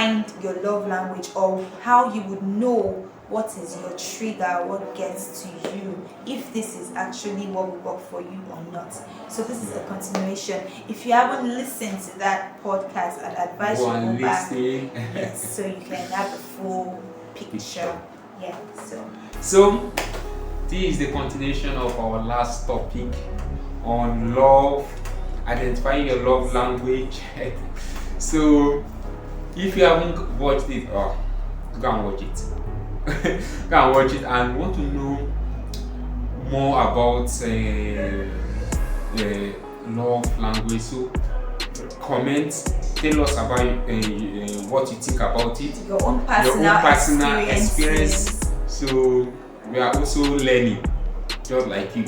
find your love language, or how you would know what is your trigger, what gets to you, if this is actually what will work for you or not. So this is a continuation. If you haven't listened to that podcast, I'd advise you to go back. Yes, so you can have the full picture. Yeah. So this is the continuation of our last topic on love, identifying your love language. So if you haven't watched it, go and watch it. Go and watch it, and want to know more about love language. So comment, tell us about what you think about it, your own personal experience. So we are also learning, just like you.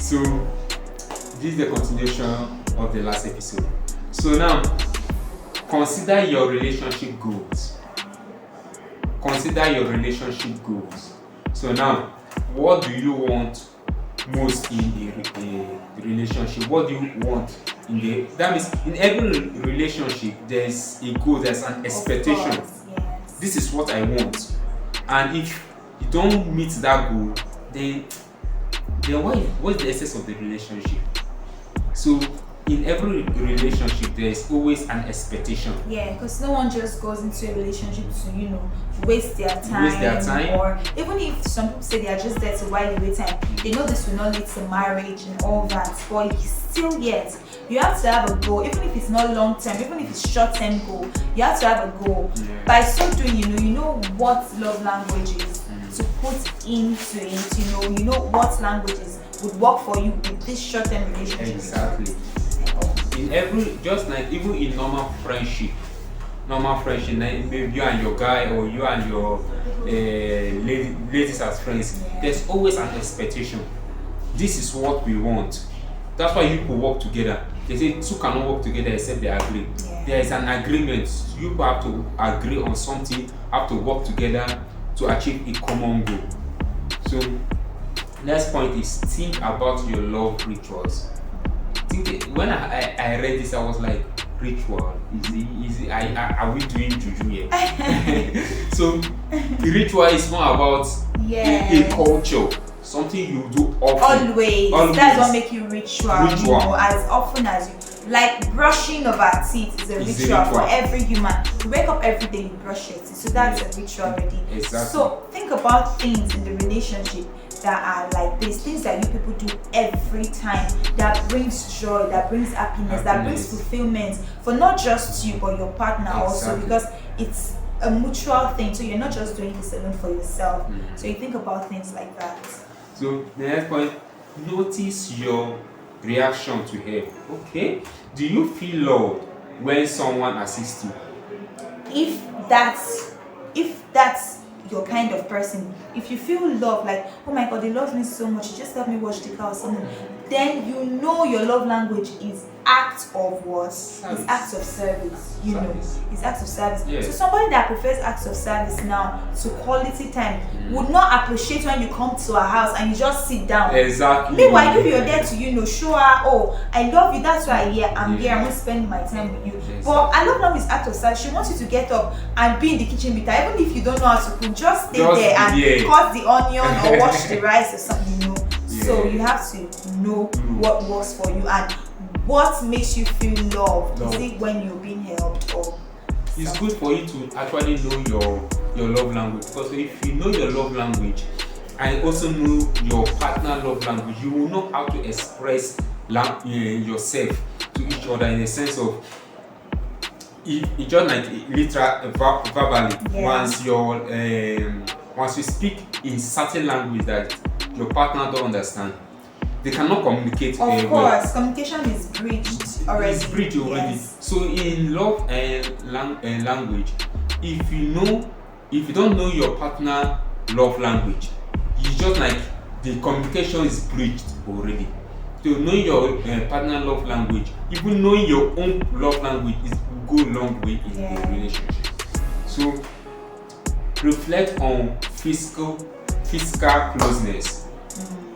So this is the continuation of the last episode. So now, consider your relationship goals. Consider your relationship goals. So now, what do you want most in a relationship? What do you want that means in every relationship there's a goal, there's an expectation. Course, yes. This is what I want. And if you don't meet that goal, then what's the essence of the relationship? So in every relationship there is always an expectation. Yeah, because no one just goes into a relationship to waste their time. Or even if some people say they are just there to while away time, they know this will not lead to marriage and all that, but still yet you have to have a goal. Even if it's not long term, even if it's short term goal, you have to have a goal. By so doing, you know what love language is to put into it. You know what languages would work for you with this short term relationship. Exactly. In every, just like even in normal friendship, like maybe you and your guy or you and your ladies as friends, there's always an expectation. This is what we want. That's why people work together. They say two cannot work together except they agree. There is an agreement. You people have to agree on something, have to work together to achieve a common goal. So next point is think about your love rituals. When I read this, I was like, ritual? Is it, are we doing juju here? So the ritual is more about a culture, something you do often. Always. That's what makes you ritual. As often as you like brushing of our teeth is a ritual for every human. You wake up every day, you brush your teeth, so that's a ritual already. Exactly. So think about things in the relationship that are like this, things that you people do every time that brings joy, that brings happiness, that brings fulfillment for not just you but your partner also, because it's a mutual thing. So you're not just doing this alone for yourself. So you think about things like that. So the next point, notice your reaction to help. Okay, do you feel loved when someone assists you? If that's your kind of person, if you feel love, like, oh my god, they love me so much, just help me wash the car or something, then you know your love language is act of what? It's acts of service. It's acts of service. So somebody that prefers acts of service now to quality time would not appreciate when you come to her house and you just sit down. Exactly. Meanwhile, you're there to show her, oh, I love you, that's why I'm here, I'm going to spend my time with you. But I love love is act of service. She wants you to get up and be in the kitchen with her, even if you don't know how to cook, just stay there and cut the onion or wash the rice or something. So you have to know what works for you and what makes you feel loved. Is it when you're being helped, or it's good for you to actually know your love language, because if you know your love language and also know your partner love language, you will know how to express yourself to each other in a sense of it just like literal verbally. Once you speak in certain language that your partner don't understand, they cannot communicate. Of course, communication is breached already. It's breached already. Yes. So in love and language, if you don't know your partner love language, you just like the communication is breached already. To know your partner love language, even knowing your own love language will go a long way in the relationship. So reflect on physical closeness.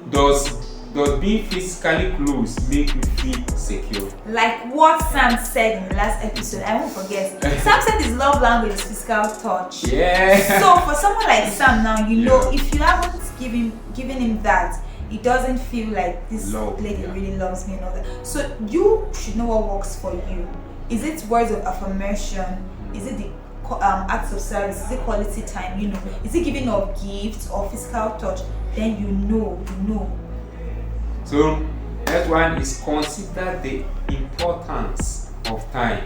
Does does being physically close make you feel secure? Like what Sam said in the last episode, I won't forget. Sam said his love language is physical touch. Yeah. So for someone like Sam now, you know, if you haven't given him that, he doesn't feel like this lady really loves me and all that. So you should know what works for you. Is it words of affirmation? Is it the acts of service? Is it quality time? You know, is it giving of gifts or physical touch? Then you know. So that one is consider the importance of time.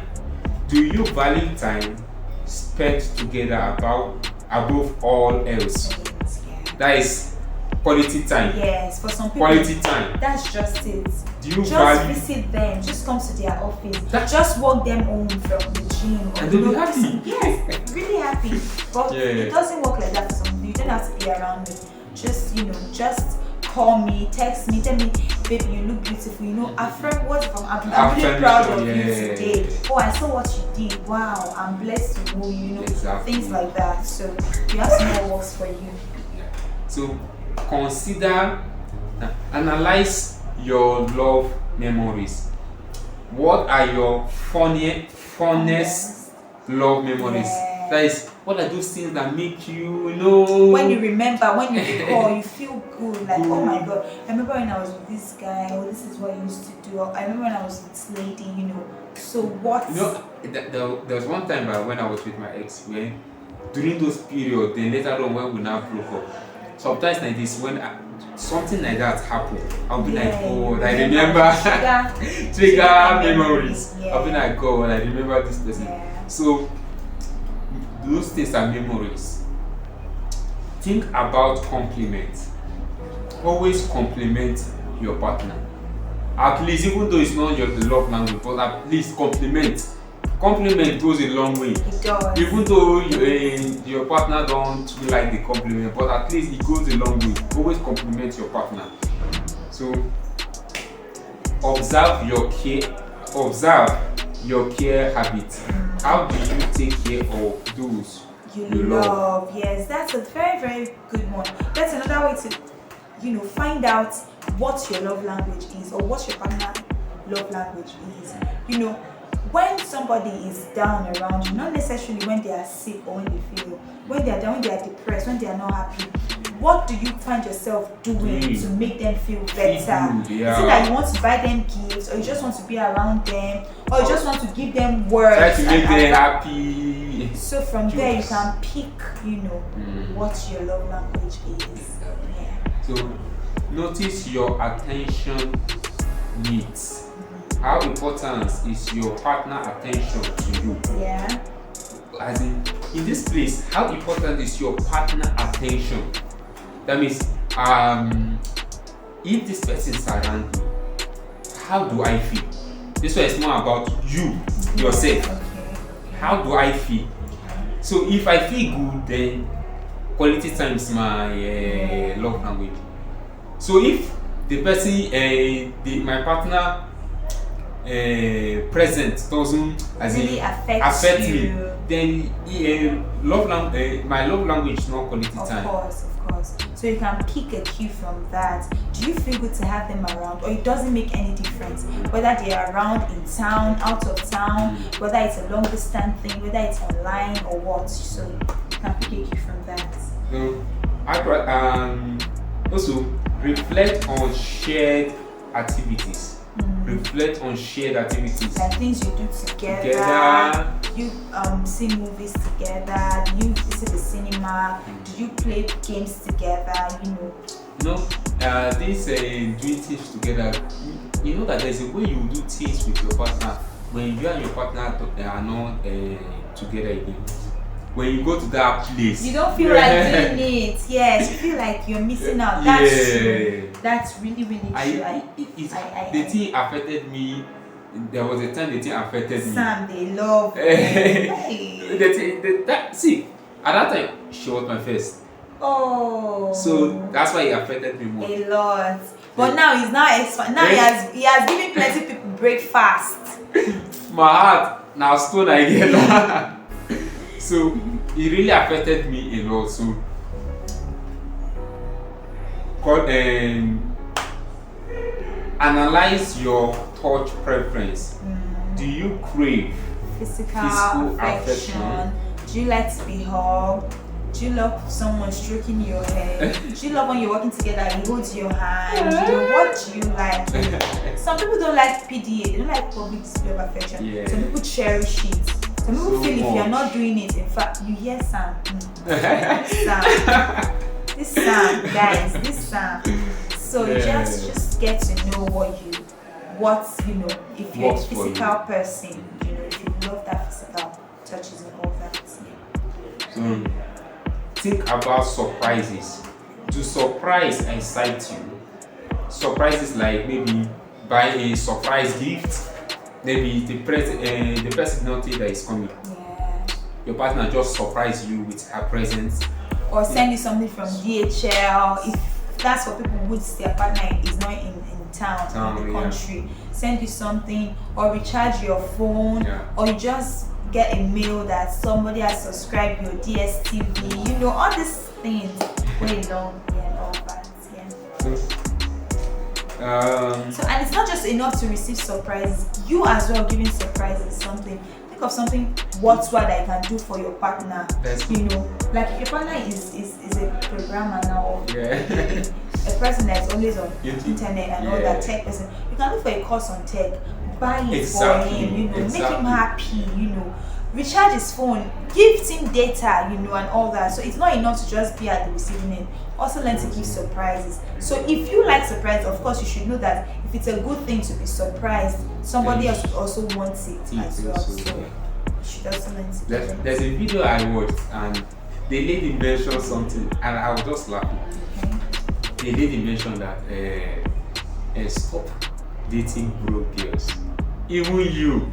Do you value time spent together above all else? That is quality time. Yes, for some people. Quality time. That's just it. Do you just visit them, just come to their office, just walk them home from the gym. And they'll be happy. Yes, really happy. But it doesn't work like that for some people. You don't have to be around me. Just, just call me, text me, tell me, baby, you look beautiful. You know, affirm what I'm really proud of you today. Oh, I saw what you did. Wow, I'm blessed to know you. You know, things like that. So you have to know what works for you. So consider, analyze your love memories. What are your funnest love memories? That is, what are those things that make you know? When you remember, when you recall, you feel good. Like, oh my God, I remember when I was with this guy, or this is what I used to do. Or I remember when I was with this lady, you know. So what? You know, there was one time when I was with my ex, when during those periods, then later on when we now broke up, sometimes like this, when something like that happened, I'll be like, oh, I remember trigger memories. I'll be like, God, I remember this person. So those things are memories. Think about compliments. Always compliment your partner. At least, even though it's not your love language, but at least compliment. Compliment goes a long way. It does. Even though your partner don't like the compliment, but at least it goes a long way. Always compliment your partner. So observe your care habits. How do you take care of those you love? Yes, that's a very, very good one. That's another way to, find out what your love language is, or what your partner love language is. When somebody is down around you, not necessarily when they are sick or when they are down, when they are depressed, when they are not happy, what do you find yourself doing to make them feel better? Is it that you want to buy them gifts, or you just want to be around them, or you just want to give them words? Try to make them happy. So from there you can pick, what your love language is. So notice your attention needs. How important is your partner attention to you? Yeah. As in this place, how important is your partner attention? That means, if this person is around me, how do I feel? This one is more about you, yourself. Okay. How do I feel? So if I feel good, then quality time is my love language. So if the person, my partner, present doesn't really affect me, then my love language is not quality time. Of course. So you can pick a cue from that. Do you feel good to have them around, or it doesn't make any difference whether they are around, in town, out of town, whether it's a long distance thing, whether it's online or what? So you can pick a cue from that. So also reflect on shared activities. Reflect on shared activities. Like things you do together. You see movies together. Do you visit the cinema? Do you play games together? This doing things together. You know that there's a way you do things with your partner when you and your partner are not together again. When you go to that place, you don't feel like doing it. Yes, you feel like you're missing out. That's true. That's really, really true. The thing affected me. There was a time the thing affected me. Sam, they love see, at that time she was my first. Oh. So that's why it affected me more. A lot. But now he's now he has given plenty people breakfast. My heart now stone again. So it really affected me a lot. So Analyze your touch preference. Do you crave physical affection? Do you like to be hugged? Do you love someone stroking your head? Do you love when you're working together and he holds your hand? What do you like? Some people don't like PDA, they don't like public display of affection. Yeah. Some people cherish it. Some people So feel if you're much. not doing it, in fact, you hear Sam. Sam. This Sam, guys, this Sam. So you just get to know if you're Works a for you. physical person, if you love that physical touches and all that. So think about surprises. Do surprise excite you? Surprises like maybe buy a surprise gift. Maybe the person not think that is coming. Yeah. Your partner just surprise you with her presence. Or send you something from DHL. If that's for people who their partner is not in town, in the country. Send you something, or recharge your phone, or you just get a mail that somebody has subscribed your DSTV. All these things way long and all that. So and it's not just enough to receive surprises. You as well giving surprises something. Think of something worthwhile that you can do for your partner. Like if your partner is a programmer now, or a person that's always on internet and all that, tech person, you can look for a course on tech, buy it for him, make him happy, recharge his phone, give him data, and all that. So it's not enough to just be at the receiving end. Also learn to give surprises. So if you like surprise, of course you should know that if it's a good thing to be surprised, somebody else also wants it as well. So you should also learn to give it. There's a video I watched and the lady mentioned something and I was just laughing. The lady mentioned that stop dating broke girls. Even you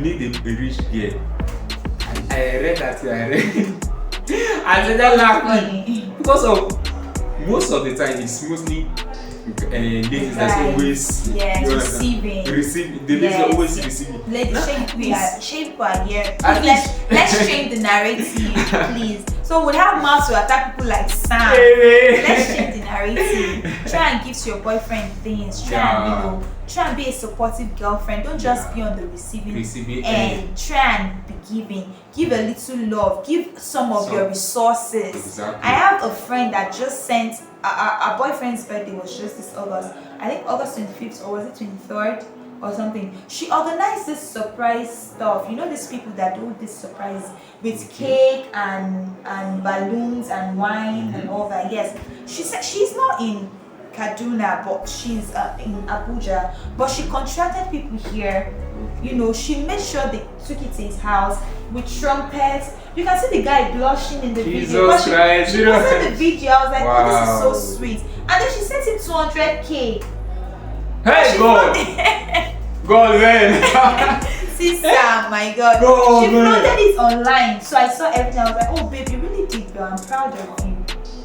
need a rich girl. I read that I started laughing because of most of the time it's mostly ladies that's always receiving. The ladies are always receiving. Ladies, shape our here. Let's change the narrative, please. So we'll have mouths to attack people like Sam. Let's change the narrative. Try and give to your boyfriend things. Try and be a supportive girlfriend. Don't just be on the receiving end. Try and be giving. Give a little love. Give some of your resources. Exactly. I have a friend that just sent our boyfriend's birthday was just this August. I think August 25th, or was it 23rd or something. She organized this surprise stuff. These people that do this surprise with cake and balloons and wine and all that. Yes, she said she's not in Kaduna, but she's in Abuja. But she contracted people here. She made sure they took it to his house with trumpets. You can see the guy blushing in the video. Jesus Christ! She posted the video. I was like, wow. Oh, this is so sweet. And then she sent him 200K. Hey, God, man. Sister, my God. She floated it online. So I saw everything. I was like, oh, babe, you really did well. I'm proud of you.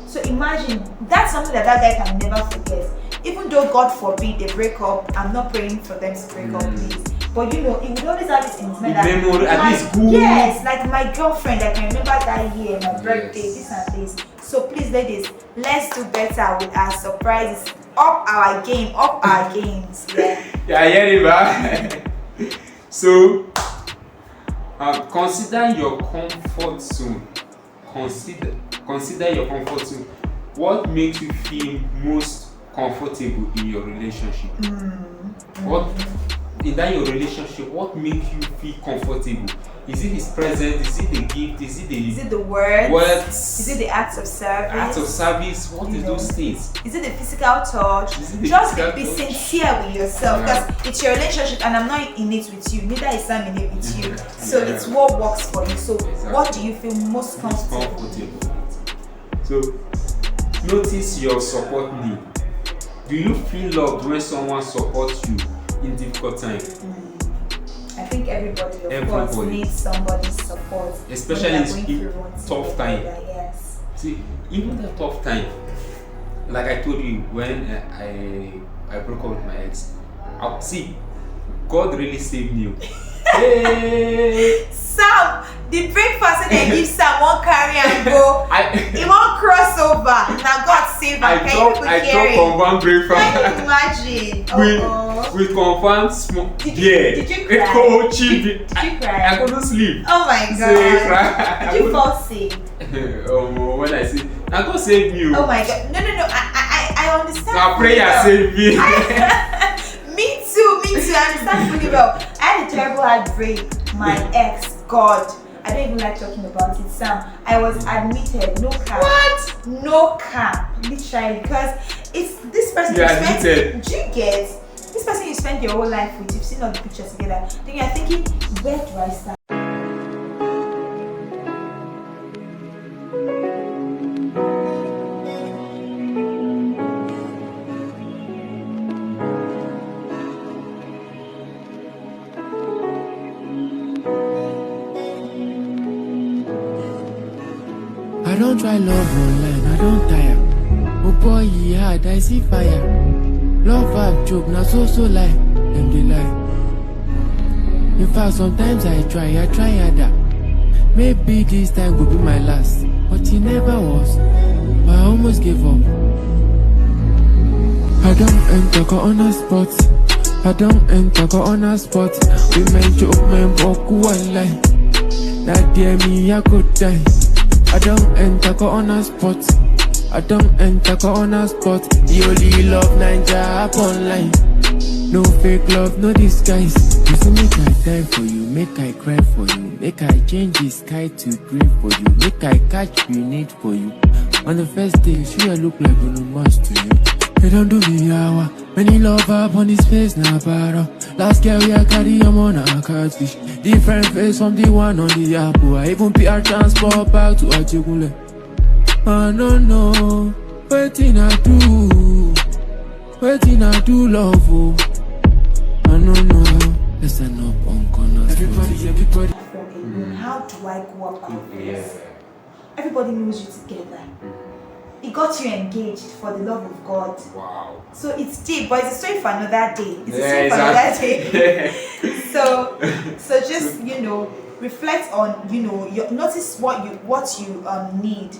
So imagine, that's something that guy can never forget. Even though, God forbid, they break up, I'm not praying for them to break up, please. But it would always have this intimate memory, at least good. Yes, like my girlfriend, I can remember that year, my birthday, this and this. So please, ladies, let's do better with our surprises. Up our game, up our games. Yeah, I hear it, man. So, consider your comfort zone. Consider your comfort zone. What makes you feel most comfortable in your relationship? What in that your relationship? What makes you feel comfortable? Is it his presence? Is it the gift? Is it the words? Is it the acts of service? What is those things? Is it the physical touch? Just be sincere with yourself, because it's your relationship and I'm not in it with you. Neither is Sam in it with you. So it's what works for you. So what do you feel most comfortable with? So notice your support need. Do you feel loved when someone supports you in difficult times? I think everybody of course needs somebody's support, especially in tough time. Yes. See, even the tough time, like I told you when I broke up with my ex. See, God really saved me. Hey. Sam, the breakfast they give Sam won't carry and go. He won't cross over. Now God save him. I chop confirm breakfast. Can you imagine? With confirm small. Did you cry? Did you cry? I couldn't sleep. Oh my God. Did you fall sick? When I say, now God save you. Oh my God. No. I understand. Now prayer save me. Me too. I understand fully well. I had a terrible heartbreak. My ex, God. I don't even like talking about it, Sam. I was admitted, no car. What? No car, literally, because it's this person you admitted. Do you get this person you spend your whole life with? You've seen all the pictures together. Then you're thinking, where do I start? I don't try love online, I don't tire. Oh boy, he hard, I see fire. Love have joke, now so lie, them they lie. In fact, sometimes I try harder. Maybe this time will be my last, but it never was. But I almost gave up. I don't enter go on a spot. I don't enter go on a spot. We men joke, men walk one line. That dear me, I could die. I don't enter go on a spot. I don't enter go on a spot. The only love Ninja app online. No fake love, no disguise. You say make I die for you, make I cry for you, make I change the sky to green for you, make I catch grenade for you. On the first day, she look like a much to you. They don't do me hour. Many love up on his face now, battle. Last year we are carry him on a catfish. Different face from the one on the apple. I even PR transport back to Ajigule. I don't know, waiting I do love, oh. I don't know, listen up on corners. Everybody. How do I go about this? Everybody knows you together. He got you engaged for the love of God. Wow. So it's deep, but it's a story for another day. It's a story for another day. So just reflect on notice what you need,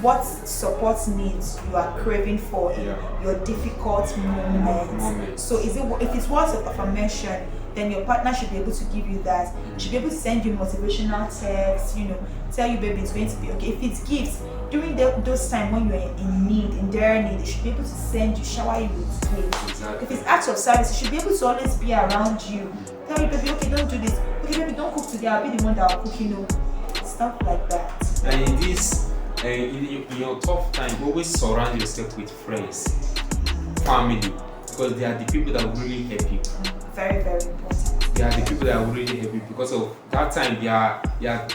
what support needs you are craving for in your difficult moments. So if it's words of affirmation, then your partner should be able to give you that. Should be able to send you motivational texts, tell you, baby, it's going to be okay. If it's gifts, during those times when you're in need, in dire need, they should be able to shower you with gifts. Exactly. If it's acts of service, they should be able to always be around you. Tell you, baby, okay, don't do this. Okay, baby, don't cook today. I'll be the one that will cook, stuff like that. And in this, in your tough time, always surround yourself with friends, family, because they are the people that will really help you. Very, very important. They are the people that will really help you, because of that time they are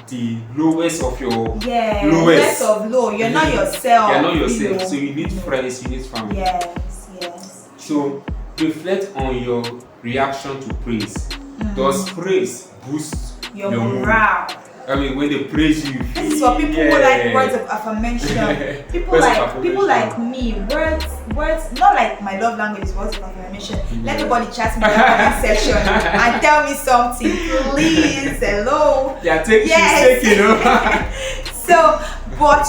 the lowest of your lowest of low. You're not yourself. You're not yourself. So you need friends, you need family. Yes. So reflect on your reaction to praise. Does praise boost your morale? I mean, when they praise you. This is for people who like words of affirmation. People like me, words, not like my love language is words of affirmation. Let everybody chat me in the comment section and tell me something, please. Hello. Yeah, taking over. So, but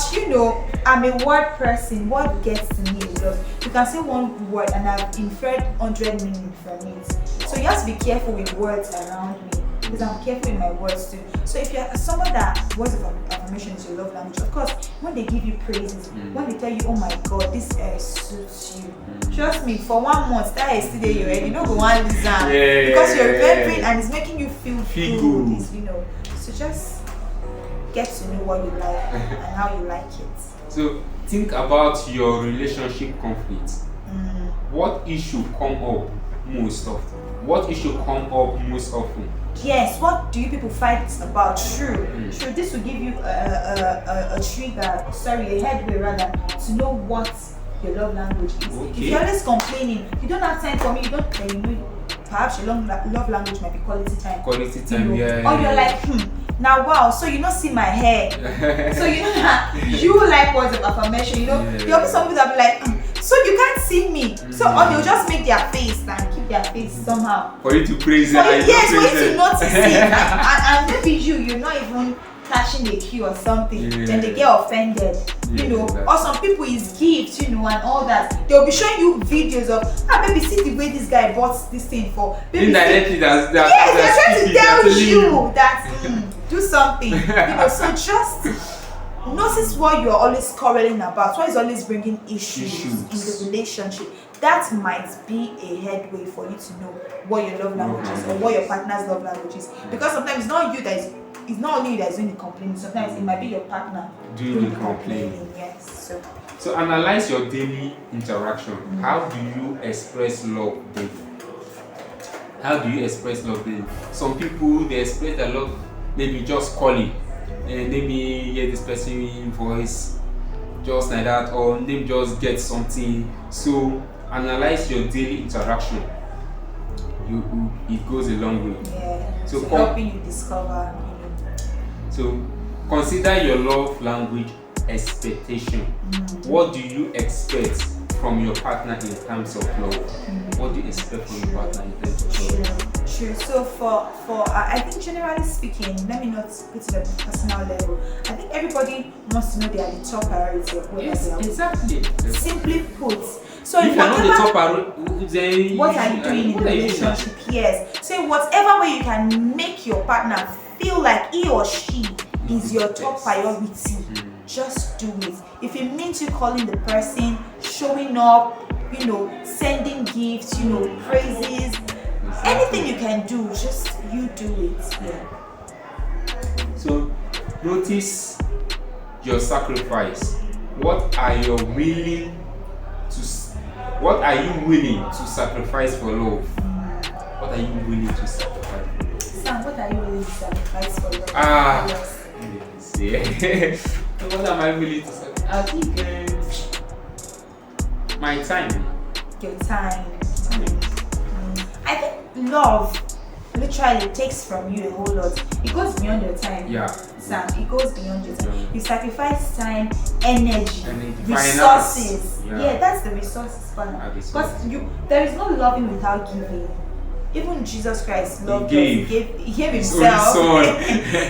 I'm a word person. What gets to me is you can say one word and I've inferred 100 meaning from it. So you have to be careful with words around me, because I'm careful with my words too. So if you're someone that words of affirmation is your love language, of course, when they give you praises, when they tell you, oh my God, this hair suits you, trust me, for 1 month, that hair still there, you're ready. You don't go one listen because you're remembering and it's making you feel good. So just get to know what you like and how you like it. So think about your relationship conflict. What issue come up most often? Yes, what do you people fight about? True. This will give you a trigger, a headway rather, to know what your love language is. Okay. If you're always complaining, you don't have time for me, perhaps your love language might be quality time. Yeah. Or you're like, now wow, so you don't see my hair. So that you like words of affirmation, There'll be some people that be like, so you can't see me. So or they'll just make their face and keep their face somehow. For you to praise them. Yes, for you to notice it. And maybe you're not even catching the cue or something. Then they get offended. You know, exactly. Or some people is gifts, you know, and all that. They'll be showing you videos of, baby, see the way this guy bought this thing for. Baby, indirectly, yes, they're trying to tell you that do something. You know, so just notice what you're always quarreling about. What is always bringing issues in the relationship. That might be a headway for you to know what your love language is or what your partner's love language is. Because sometimes it's not only you that is doing the complaining. Sometimes it might be your partner doing the complaining. Yes. So analyze your daily interaction. How do you express love daily? How do you express love daily? Some people, they express their love maybe just calling, and maybe hear this person voice just like that, or maybe just get something. So analyze your daily interaction. It goes a long way. Yeah. So helping you discover. So consider your love language expectation. What do you expect from your partner in terms of love? What do you expect from your partner in terms of love? Sure. So for I think generally speaking, let me not put it at a personal level. I think everybody wants to know they are the top priority of what they are. Exactly. Simply put. So if you're not the top priority, then what are you doing in the relationship? Yes. So whatever way you can make your partner feel like he or she is your top priority, just do it. If it means you calling the person, showing up, you know, sending gifts, you know, praises, anything you can do, just you do it. Yeah. So notice your sacrifice. What are you willing to sacrifice for love? What are you willing to sacrifice for love? Sam, what are you willing to sacrifice for love? What am I willing to sacrifice? I think my time. Your time. I think love literally takes from you a whole lot. It goes beyond your time. Yeah. Sam, it goes beyond your time. You sacrifice time, energy, Finance. resources. Yeah, that's the resources part. Because there is no loving without giving. Even Jesus Christ loved us. He gave himself.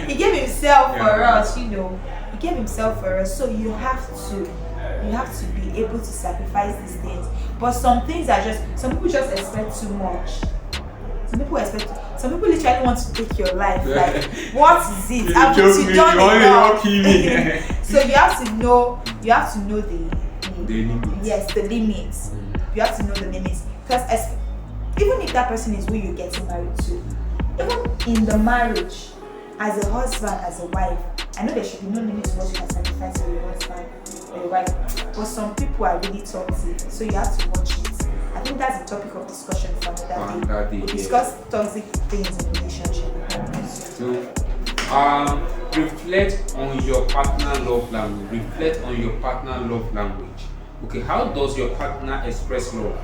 He gave himself for us, you know. He gave himself for us. So you have to be able to sacrifice these things. But some things are some people just expect too much. Some people literally want to take your life. Like, what is it? Haven't you done enough? So you have to know the limits. Yes, the limits. You have to know the limits. Because even if that person is who you're getting married to, even in the marriage, as a husband, as a wife, I know there should be no limit to what you can sacrifice for your husband or your wife. But some people are really toxic, so you have to watch it. I think that's the topic of discussion for another day. We discuss toxic things in relationship. So, reflect on your partner love language. Reflect on your partner love language. Okay, how does your partner express love?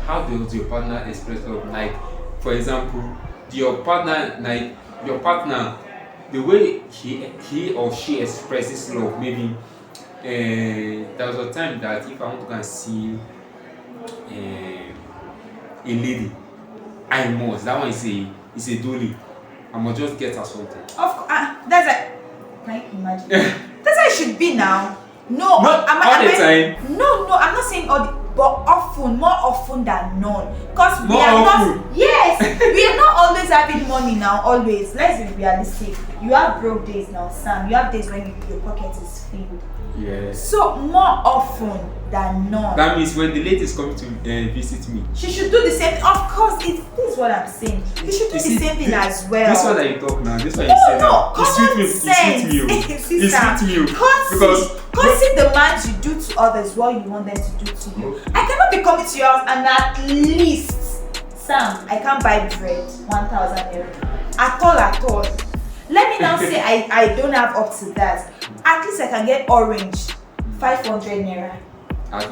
How does your partner express love? Like, for example, your partner, the way he or she expresses love. Maybe there was a time that if I want to go and see a lady, that one is a dolly. I must just get her something. Of course, can you imagine? That's how it should be now. No, all the time. No, I'm not saying all the. But more often than none. Because we are not always having money now, always. Let's be realistic. You have broke days now, Sam. You have days when your pocket is filled. Yes. So more often than none. That means when the lady is coming to visit me, she should do the same thing. Of course, this is what I'm saying. You should do the same thing as well. This one that you talk now, this one you say now. It's sweet me. Because see the demands you do to others what you want them to do to you. I cannot be coming to your house and at least, Sam, I can't buy bread 1,000 naira. At all. Let me now say I don't have up to that. At least I can get orange 500 naira.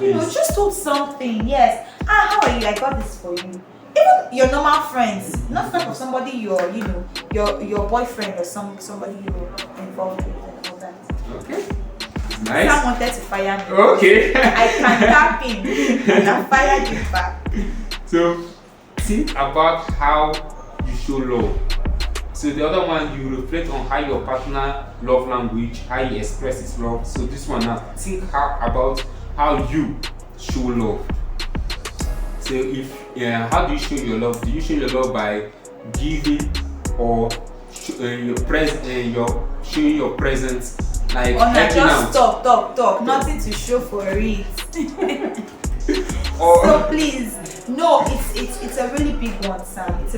You know, just hold something. Yes. How are you? I got this for you. Even your normal friends, not talk of somebody your boyfriend or somebody you're involved with and all that. Okay. Nice. Sam wanted to fire me. Okay. I can tap him and I fired him back. So think about how you show love. So the other one, you reflect on how your partner love language, how he expresses love. So this one now, think about how you show love. So if how do you show your love? Do you show your love by giving or showing your presence, like helping out? Just talk. Nothing to show for it. Or so please, no, it's a really big one, Sam. So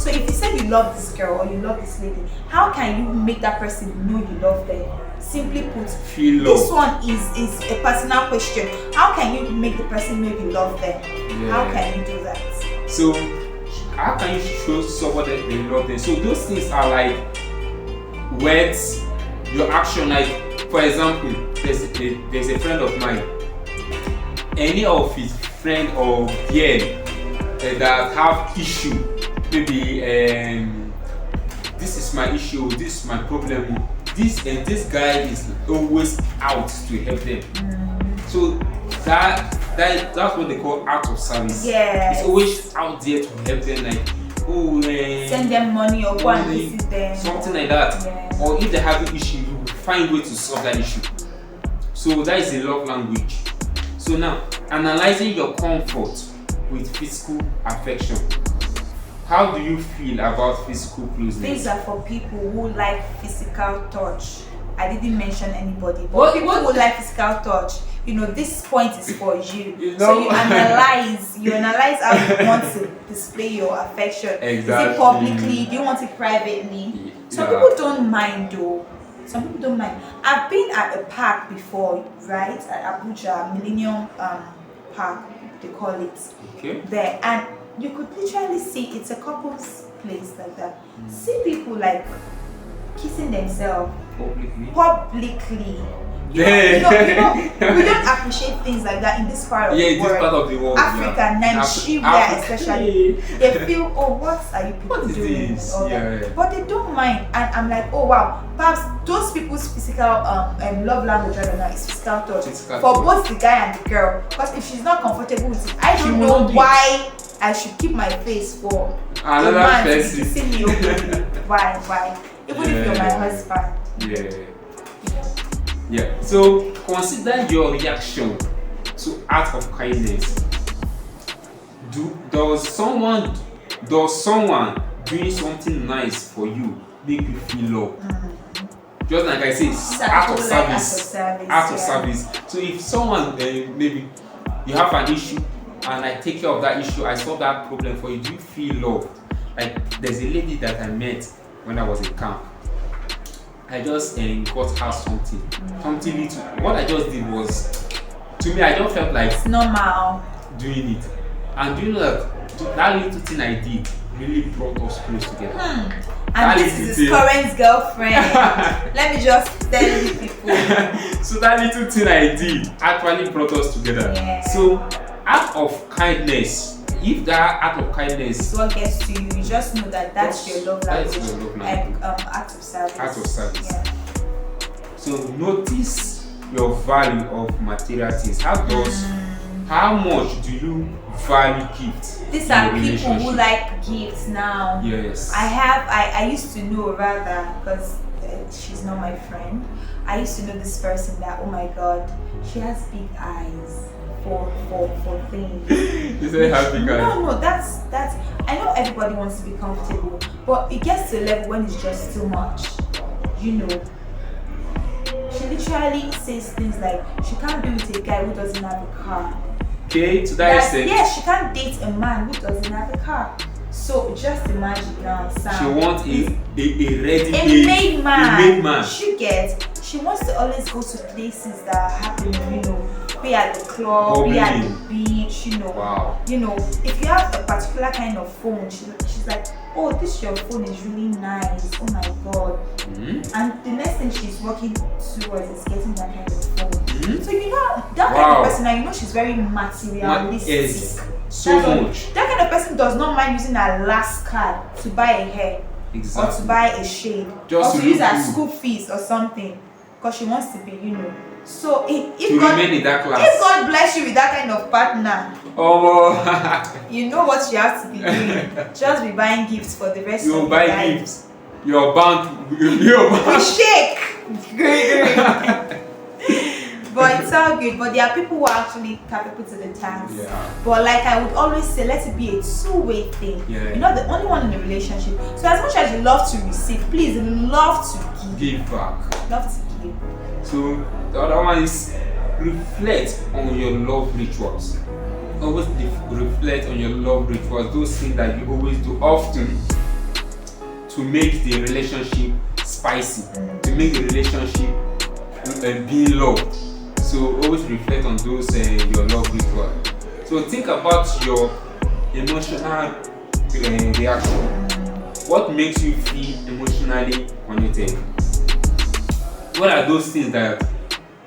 if you say you love this girl or you love this lady, how can you make that person know you love them? Simply put, feel love. This one is a personal question. How can you make the person know you love them? Yeah. How can you do that? So how can you show someone that they love them? So those things are like words, your action. Like for example, there's a friend of mine. Any of his friend or girl that have issue, maybe this is my issue, this is my problem. This guy is always out to help them. So that's what they call out of service. Yeah. It's always out there to help them, like send them money or go and visit them. Something like that. Yeah. Or if they have an issue, you will find a way to solve that issue. So that is a love language. So now, analyzing your comfort with physical affection. How do you feel about physical closeness? These are for people who like physical touch. I didn't mention anybody, but people who like physical touch, this point is for you. So you analyze how you want to display your affection. Exactly. Is it publicly? Do you want it privately? Some people don't mind though. Some people don't mind. I've been at a park before, right? At Abuja, Millennium Park, they call it. Okay. There, and you could literally see it's a couple's place like that. See people like kissing themselves publicly. We don't appreciate things like that in this part of the world. This part of the world. Africa, Nigeria especially. They feel, what are you people doing? This? But they don't mind, and I'm like, oh wow. Perhaps those people's physical love language, I don't know, is physical touch for both the guy and the girl. Because if she's not comfortable with it, I don't know why I should keep my face for another man person to see me openly. Why? Even if you're my husband. Yeah. So consider your reaction to act of kindness. Does someone doing something nice for you make you feel love? Just like I say, act of service. So if someone maybe you have an issue and I take care of that issue, I solve that problem for you, do you feel love? Like there's a lady that I met when I was in camp. I just got her something little. What I just did was, to me, I just felt like it's normal doing it. And do you know that little thing I did really brought us close together. And this is his current girlfriend. Let me just tell you people. So that little thing I did actually brought us together. Yeah. So act of kindness. If that act of kindness is what gets to you, you just know that's your love language. That's your love and language. Act of service. Act of service. Yeah. So notice your value of material things. How much do you value gifts? These are people who like gifts now. Yes. I used to know rather, because she's not my friend. I used to know this person that, oh my god, she has big eyes for things. You say have big eyes? No, that's I know everybody wants to be comfortable, but it gets to a level when it's just too much. She literally says things like she can't be with a guy who doesn't have a car. Okay, to that extent. Yeah, she can't date a man who doesn't have a car. So just imagine now, Sam. She wants a made man. She wants to always go to places that are happening, be at the club, be at the beach, Wow. If you have a particular kind of phone, she's like, oh, your phone is really nice. Oh my god. Mm-hmm. And the next thing she's working towards is getting that kind of phone. Mm-hmm. So that kind of person, now she's very materialistic. Yes. So much. That kind of person does not mind using her last card to buy a hair. Exactly. Or to buy a shade. Just or to use her school fees or something. Because she wants to be, So if to God, remain in that class. if God bless you with that kind of partner, you know what you have to be doing. Just be buying gifts for the rest of your life. You buy gifts. You're bound. We shake. Great. But it's all good. But there are people who are actually capable to the task. Yeah. But like I would always say, let it be a two-way thing. Yeah. You're not the only one in the relationship. So as much as you love to receive, please love to give. Give back. Love to give. So the other one is reflect on your love rituals. Always reflect on your love rituals. Those things that you always do often to make the relationship spicy, to make the relationship be loved. So always reflect on those your love rituals. So think about your emotional reaction. What makes you feel emotionally connected? What are those things that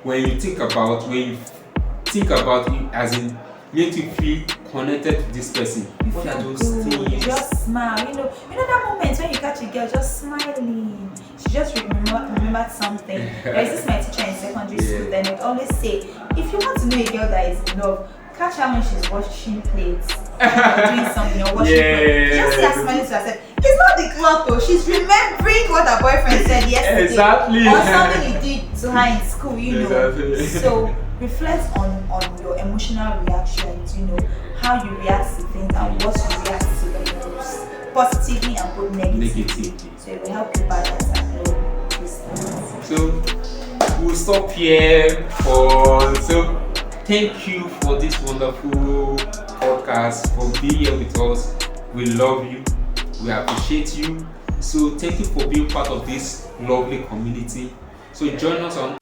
when you think about it, as in make you feel connected to this person? What are those things? You just smile. You know that moment when you catch a girl just smiling. She just remembered something. There is this my teacher in secondary school. Then would always say, if you want to know a girl that is in love, catch her when she's washing plates, or doing something, or washing plates. Just see her smiling to herself. It's not the cloth though. She's remembering what her boyfriend said yesterday, exactly. or something he did to her in school. You know. Exactly. So reflect on your emotional reactions. You know how you react to things and what you react to the most, positively and both negatively. So it will help you balance and know these things. So we'll stop here so thank you for this wonderful podcast, for being here with us. We love you. We appreciate you. So thank you for being part of this lovely community. So join us on